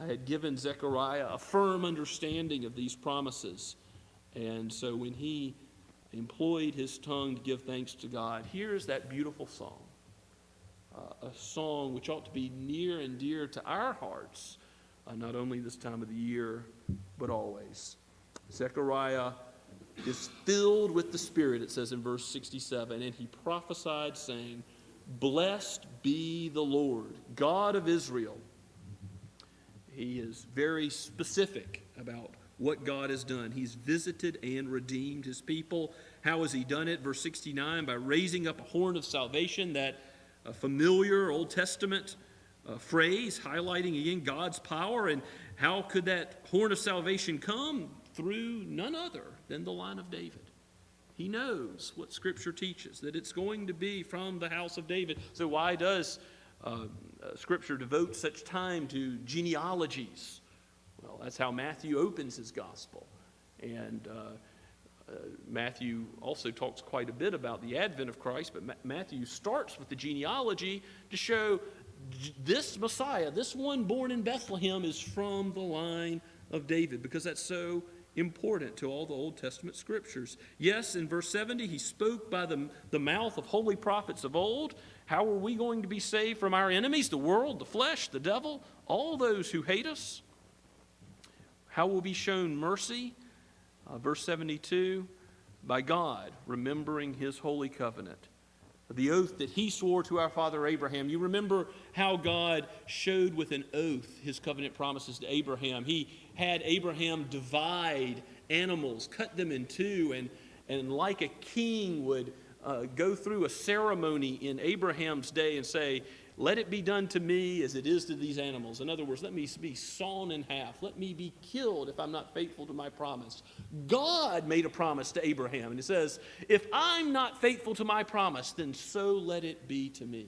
had given Zechariah a firm understanding of these promises. And so when he employed his tongue to give thanks to God, here's that beautiful song. A song which ought to be near and dear to our hearts, not only this time of the year, but always. Zechariah is filled with the Spirit, it says in verse 67, and he prophesied, saying, "Blessed be the Lord, God of Israel." He is very specific about what God has done. He's visited and redeemed his people. How has he done it? Verse 69, by raising up a horn of salvation, that familiar Old Testament phrase highlighting again God's power. And how could that horn of salvation come? Through none other than the line of David. He knows what Scripture teaches, that it's going to be from the house of David. So why does Scripture devote such time to genealogies? Well, that's how Matthew opens his gospel. And Matthew also talks quite a bit about the advent of Christ, but Matthew starts with the genealogy to show this Messiah, this one born in Bethlehem, is from the line of David, because that's so important to all the Old Testament scriptures. Yes, in verse 70, he spoke by the mouth of holy prophets of old. How are we going to be saved from our enemies, the world, the flesh, the devil, all those who hate us? How will be shown mercy? Verse 72, by God, remembering his holy covenant, the oath that he swore to our father Abraham. You remember how God showed with an oath his covenant promises to Abraham. He had Abraham divide animals, cut them in two, and like a king would go through a ceremony in Abraham's day and say, "Let it be done to me as it is to these animals." In other words, let me be sawn in half. Let me be killed if I'm not faithful to my promise. God made a promise to Abraham, and it says, if I'm not faithful to my promise, then so let it be to me.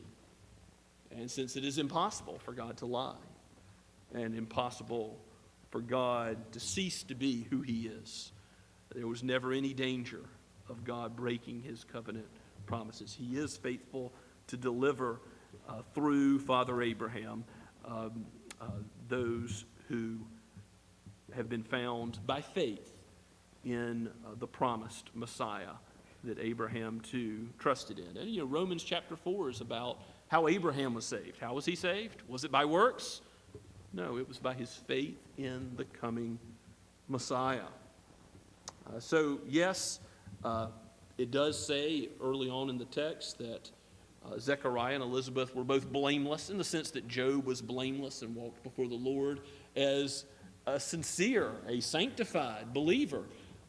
And since it is impossible for God to lie, and impossible for God to cease to be who he is, there was never any danger of God breaking his covenant promises. He is faithful to deliver through Father Abraham, those who have been found by faith in the promised Messiah that Abraham too trusted in. And Romans chapter 4 is about how Abraham was saved. How was he saved? Was it by works? No, it was by his faith in the coming Messiah. So yes, it does say early on in the text that Zechariah and Elizabeth were both blameless, in the sense that Job was blameless and walked before the Lord as a sincere, a sanctified believer.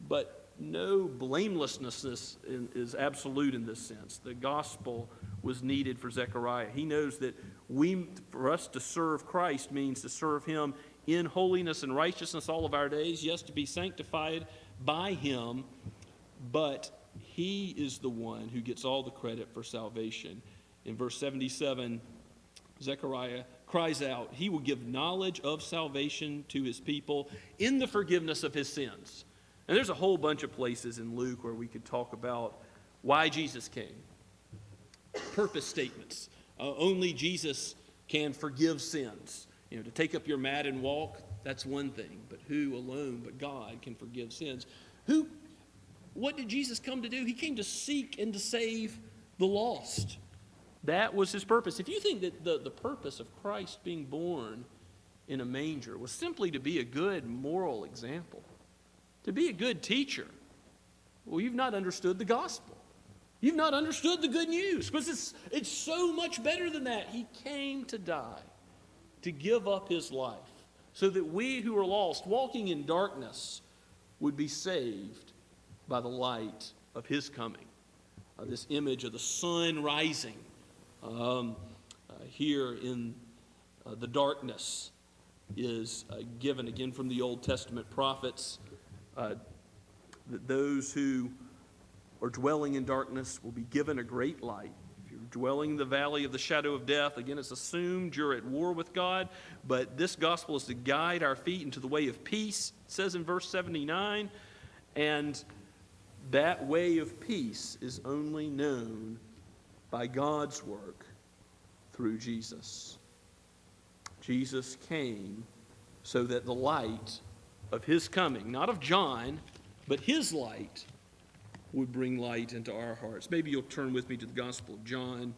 But no blamelessness is absolute in this sense. The gospel was needed for Zechariah. He knows that for us to serve Christ means to serve him in holiness and righteousness all of our days. Yes, to be sanctified by him, but he is the one who gets all the credit for salvation. In verse 77, Zechariah cries out, he will give knowledge of salvation to his people in the forgiveness of his sins. And there's a whole bunch of places in Luke where we could talk about why Jesus came. Purpose statements. Only Jesus can forgive sins. To take up your mat and walk, that's one thing. But who alone but God can forgive sins? What did Jesus come to do? He came to seek and to save the lost. That was his purpose. If you think that the purpose of Christ being born in a manger was simply to be a good moral example, to be a good teacher. Well, you've not understood the gospel. You've not understood the good news, because it's so much better than that. He came to die, to give up his life, so that we who are lost, walking in darkness, would be saved by the light of his coming. This image of the sun rising here in the darkness is given again from the Old Testament prophets, that those who are dwelling in darkness will be given a great light. If you're dwelling in the valley of the shadow of death, again, it's assumed you're at war with God, but this gospel is to guide our feet into the way of peace, it says in verse 79, and that way of peace is only known by God's work through Jesus. Jesus came so that the light of his coming, not of John, but his light, would bring light into our hearts. Maybe you'll turn with me to the Gospel of John.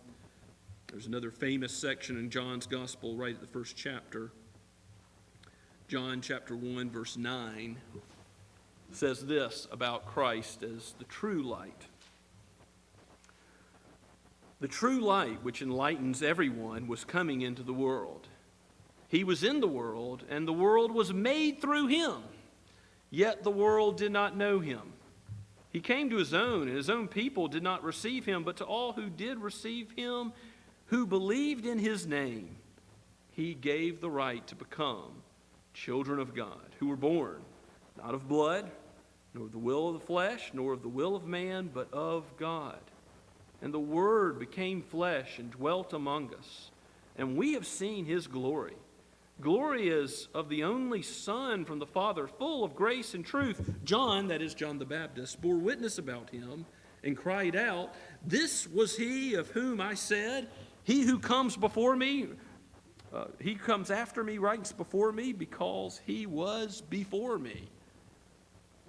There's another famous section in John's Gospel right at the first chapter. John chapter 1, verse 9 says this about Christ as the true light. The true light which enlightens everyone was coming into the world. He was in the world, and the world was made through him, yet the world did not know him. He came to his own, and his own people did not receive him, but to all who did receive him, who believed in his name, he gave the right to become children of God, who were born not of blood, nor of the will of the flesh, nor of the will of man, but of God. And the Word became flesh and dwelt among us, and we have seen his glory. Glory is of the only Son from the Father, full of grace and truth. John, that is John the Baptist, bore witness about him and cried out, "This was he of whom I said, he who comes before me, he comes after me, ranks before me, because he was before me."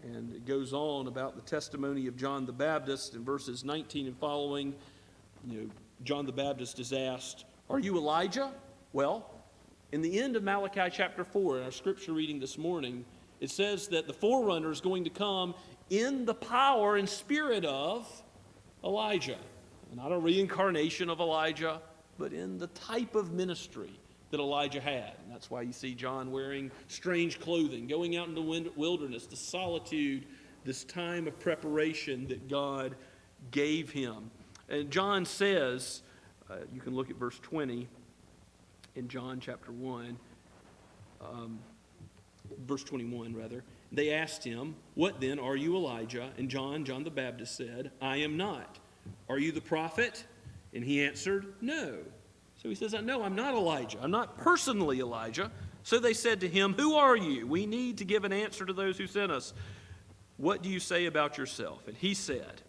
And it goes on about the testimony of John the Baptist in verses 19 and following. John the Baptist is asked, "Are you Elijah?" Well, in the end of Malachi chapter 4, in our scripture reading this morning, it says that the forerunner is going to come in the power and spirit of Elijah. Not a reincarnation of Elijah, but in the type of ministry that Elijah had. And that's why you see John wearing strange clothing, going out into the wilderness, the solitude, this time of preparation that God gave him. And John says, you can look at verse 20, in John chapter 1, verse 21 rather. They asked him, "What then, are you Elijah?" And John the Baptist said, "I am not." "Are you the prophet?" And he answered, "No." So he says, "No, I'm not Elijah. I'm not personally Elijah." So they said to him, "Who are you? We need to give an answer to those who sent us. What do you say about yourself?" And he said,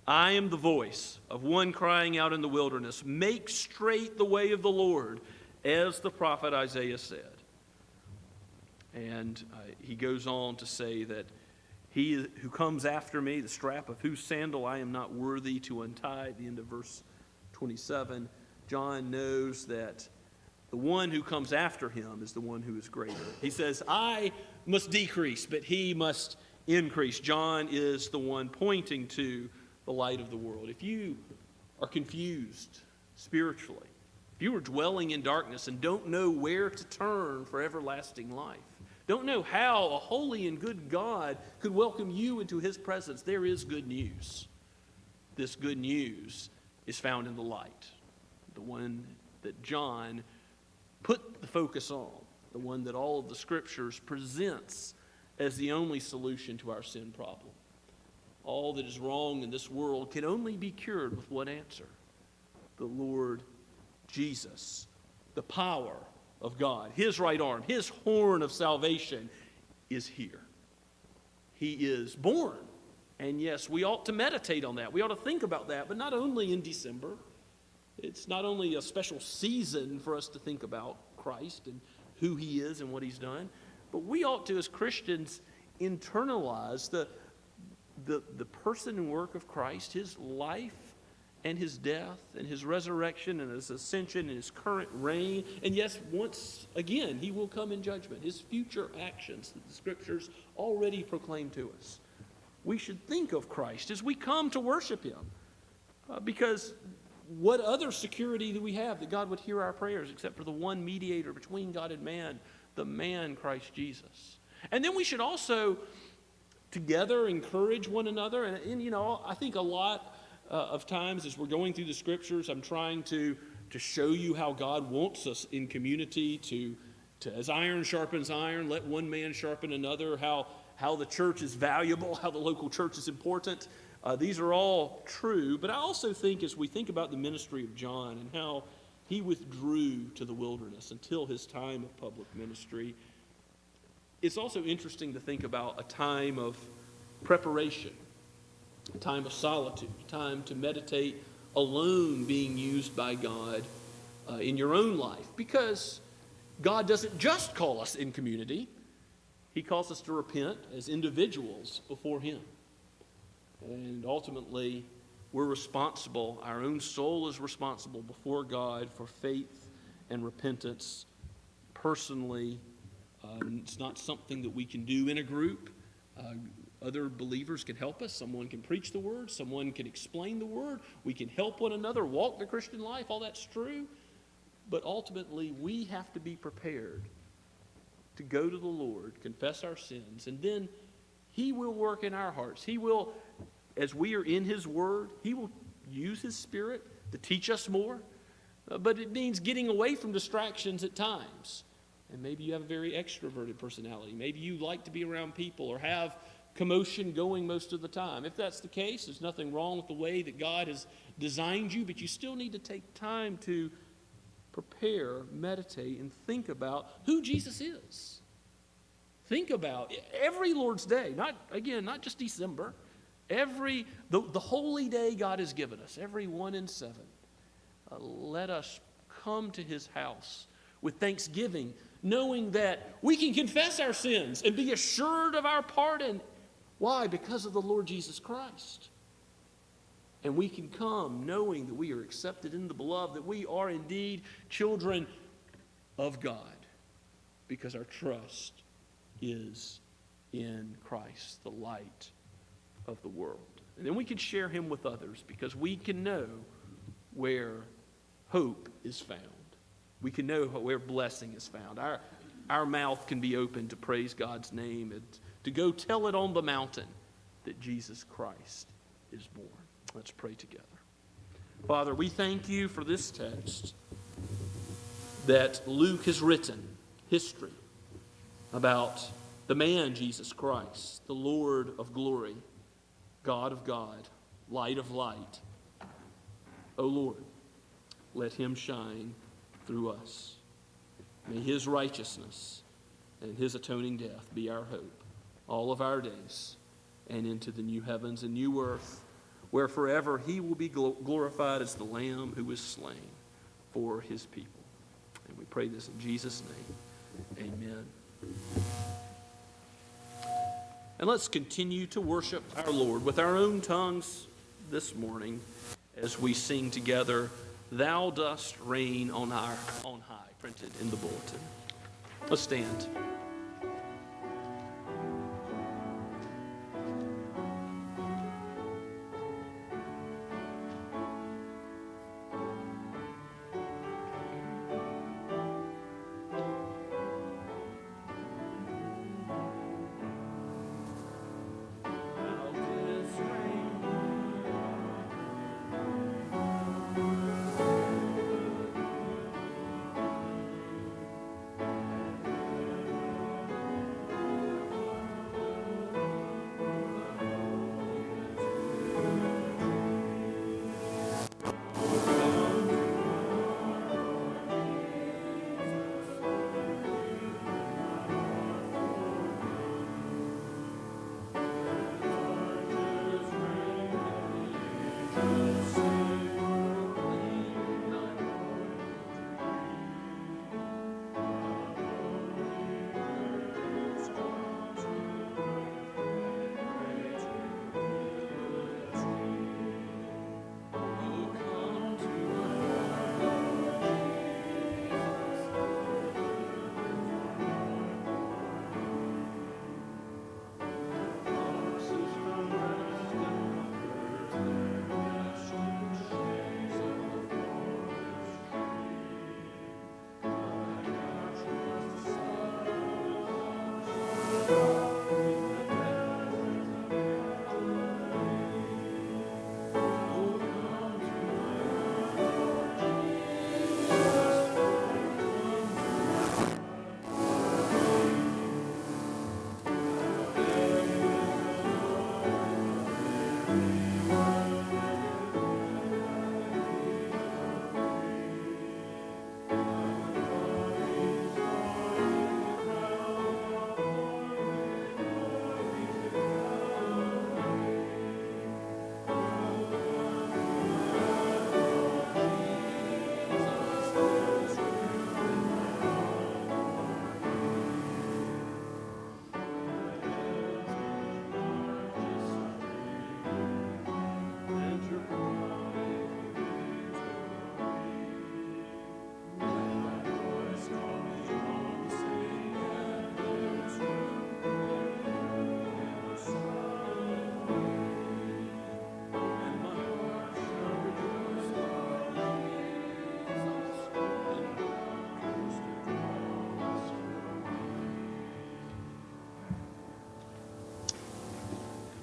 "I am the voice of one crying out in the wilderness, 'Make straight the way of the Lord,' as the prophet Isaiah said." And he goes on to say that he who comes after me, the strap of whose sandal I am not worthy to untie, at the end of verse 27, John knows that the one who comes after him is the one who is greater. He says, "I must decrease, but he must increase." John is the one pointing to the light of the world. If you are confused spiritually, if you are dwelling in darkness and don't know where to turn for everlasting life, don't know how a holy and good God could welcome you into his presence, there is good news. This good news is found in the light, the one that John put the focus on, the one that all of the scriptures presents as the only solution to our sin problem. All that is wrong in this world can only be cured with what answer? The Lord Jesus, the power of God, his right arm, his horn of salvation is here. He is born. And yes, we ought to meditate on that. We ought to think about that, but not only in December. It's not only a special season for us to think about Christ and who he is and what he's done, but we ought to, as Christians, internalize the person and work of Christ, his life and his death and his resurrection and his ascension and his current reign. And yes, once again, he will come in judgment. His future actions that the Scriptures already proclaim to us. We should think of Christ as we come to worship him. Because what other security do we have that God would hear our prayers except for the one mediator between God and man, the man Christ Jesus? And then we should also together encourage one another. And you know, I think a lot of times as we're going through the Scriptures, I'm trying to show you how God wants us in community to as iron sharpens iron, let one man sharpen another, how the church is valuable, how the local church is important. These are all true, but I also think as we think about the ministry of John and how he withdrew to the wilderness until his time of public ministry, it's also interesting to think about a time of preparation, a time of solitude, a time to meditate alone being used by God in your own life. Because God doesn't just call us in community, he calls us to repent as individuals before him. And ultimately, we're responsible, our own soul is responsible before God for faith and repentance personally. It's not something that we can do in a group. Other believers can help us. Someone can preach the word. Someone can explain the word. We can help one another walk the Christian life. All that's true. But ultimately, we have to be prepared to go to the Lord, confess our sins, and then he will work in our hearts. He will, as we are in his word, he will use his Spirit to teach us more. But it means getting away from distractions at times. And maybe you have a very extroverted personality. Maybe you like to be around people or have commotion going most of the time. If that's the case, there's nothing wrong with the way that God has designed you, but you still need to take time to prepare, meditate, and think about who Jesus is. Think about every Lord's Day, not just December, the holy day God has given us, every 1 in 7. Let us come to his house with thanksgiving, knowing that we can confess our sins and be assured of our pardon. Why? Because of the Lord Jesus Christ. And we can come knowing that we are accepted in the beloved, that we are indeed children of God, because our trust is in Christ, the light of the world. And then we can share him with others, because we can know where hope is found. We can know where blessing is found. Our mouth can be open to praise God's name and to go tell it on the mountain that Jesus Christ is born. Let's pray together. Father, we thank you for this text that Luke has written, history, about the man Jesus Christ, the Lord of glory, God of God, light of light. O Lord, let him shine through us. May his righteousness and his atoning death be our hope all of our days and into the new heavens and new earth, where forever he will be glorified as the Lamb who was slain for his people. And we pray this in Jesus' name. Amen. And let's continue to worship our Lord with our own tongues this morning as we sing together, "Thou dost reign on high," printed in the bulletin. Let's stand.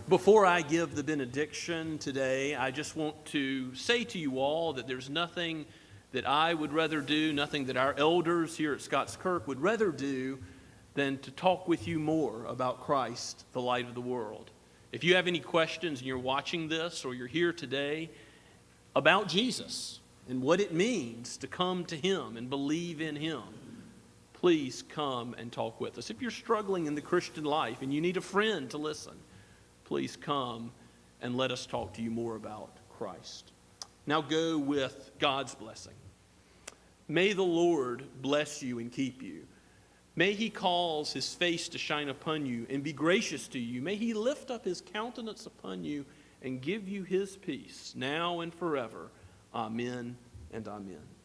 Before I give the benediction today, I just want to say to you all that there's nothing that I would rather do, nothing that our elders here at Scots Kirk would rather do than to talk with you more about Christ, the light of the world. If you have any questions and you're watching this or you're here today about Jesus and what it means to come to Him and believe in Him, please come and talk with us. If you're struggling in the Christian life and you need a friend to listen, please come and let us talk to you more about Christ. Now go with God's blessing. May the Lord bless you and keep you. May He cause His face to shine upon you and be gracious to you. May He lift up His countenance upon you and give you His peace now and forever. Amen and amen.